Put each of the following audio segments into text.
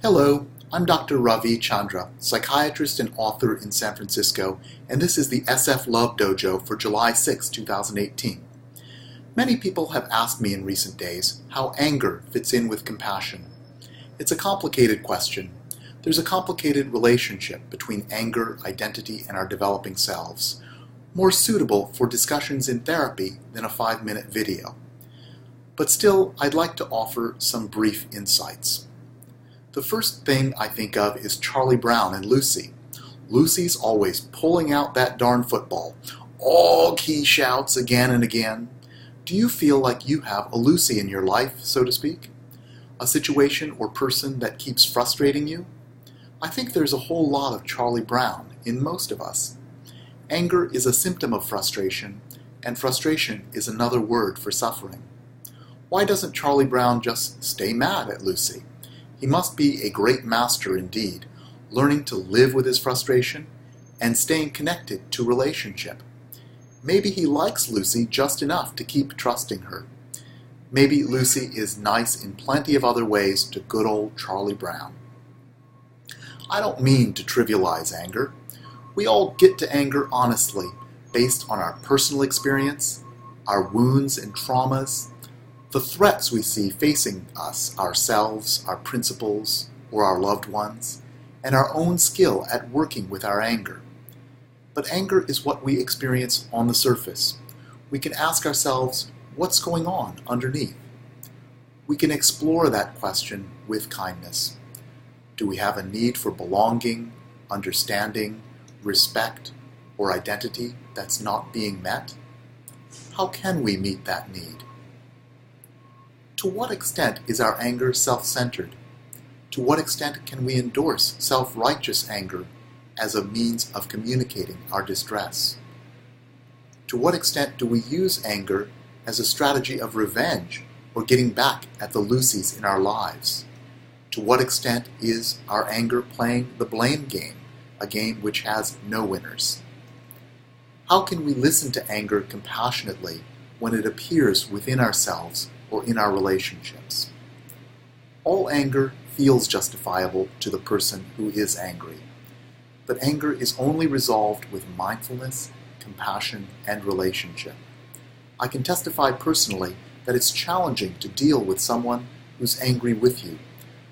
Hello, I'm Dr. Ravi Chandra, psychiatrist and author in San Francisco, and this is the SF Love Dojo for July 6, 2018. Many people have asked me in recent days how anger fits in with compassion. It's a complicated question. There's a complicated relationship between anger, identity, and our developing selves, more suitable for discussions in therapy than a 5-minute video. But still, I'd like to offer some brief insights. The first thing I think of is Charlie Brown and Lucy. Lucy's always pulling out that darn football. "Og," he shouts again and again. Do you feel like you have a Lucy in your life, so to speak? A situation or person that keeps frustrating you? I think there's a whole lot of Charlie Brown in most of us. Anger is a symptom of frustration, and frustration is another word for suffering. Why doesn't Charlie Brown just stay mad at Lucy? He must be a great master indeed, learning to live with his frustration and staying connected to relationship. Maybe he likes Lucy just enough to keep trusting her. Maybe Lucy is nice in plenty of other ways to good old Charlie Brown. I don't mean to trivialize anger. We all get to anger honestly, based on our personal experience, our wounds and traumas, the threats we see facing us, ourselves, our principles, or our loved ones, and our own skill at working with our anger. But anger is what we experience on the surface. We can ask ourselves, what's going on underneath? We can explore that question with kindness. Do we have a need for belonging, understanding, respect, or identity that's not being met? How can we meet that need? To what extent is our anger self-centered? To what extent can we endorse self-righteous anger as a means of communicating our distress? To what extent do we use anger as a strategy of revenge or getting back at the Lucys in our lives? To what extent is our anger playing the blame game, a game which has no winners? How can we listen to anger compassionately when it appears within ourselves or in our relationships? All anger feels justifiable to the person who is angry, but anger is only resolved with mindfulness, compassion, and relationship. I can testify personally that it's challenging to deal with someone who's angry with you,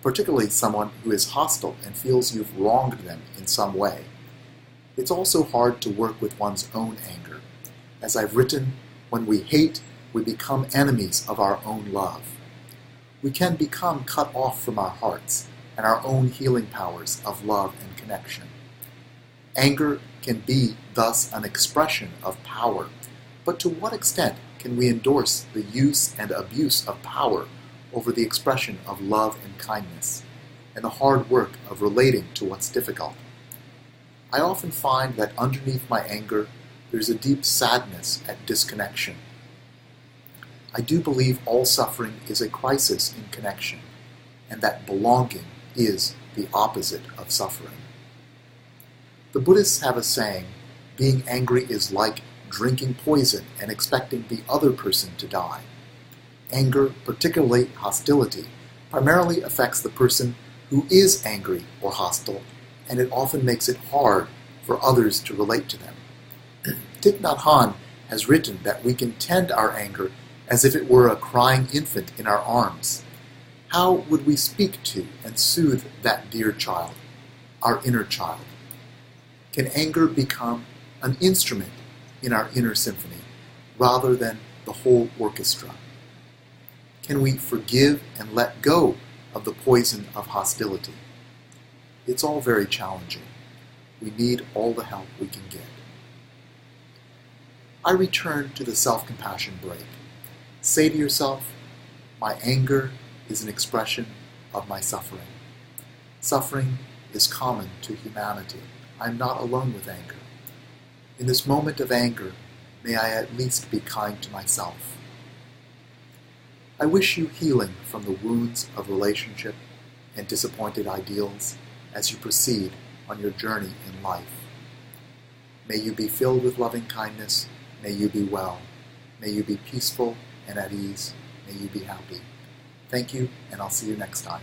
particularly someone who is hostile and feels you've wronged them in some way. It's also hard to work with one's own anger. As I've written, when we hate, we become enemies of our own love. We can become cut off from our hearts and our own healing powers of love and connection. Anger can be thus an expression of power, but to what extent can we endorse the use and abuse of power over the expression of love and kindness, and the hard work of relating to what's difficult? I often find that underneath my anger, there's a deep sadness at disconnection. I do believe all suffering is a crisis in connection, and that belonging is the opposite of suffering. The Buddhists have a saying, being angry is like drinking poison and expecting the other person to die. Anger, particularly hostility, primarily affects the person who is angry or hostile, and it often makes it hard for others to relate to them. Thich Nhat Hanh has written that we can tend our anger as if it were a crying infant in our arms. How would we speak to and soothe that dear child, our inner child? Can anger become an instrument in our inner symphony rather than the whole orchestra? Can we forgive and let go of the poison of hostility? It's all very challenging. We need all the help we can get. I return to the self-compassion break. Say to yourself, my anger is an expression of my suffering. Suffering is common to humanity. I'm not alone with anger. In this moment of anger, may I at least be kind to myself. I wish you healing from the wounds of relationship and disappointed ideals as you proceed on your journey in life. May you be filled with loving kindness. May you be well. May you be peaceful and at ease. May you be happy. Thank you, and I'll see you next time.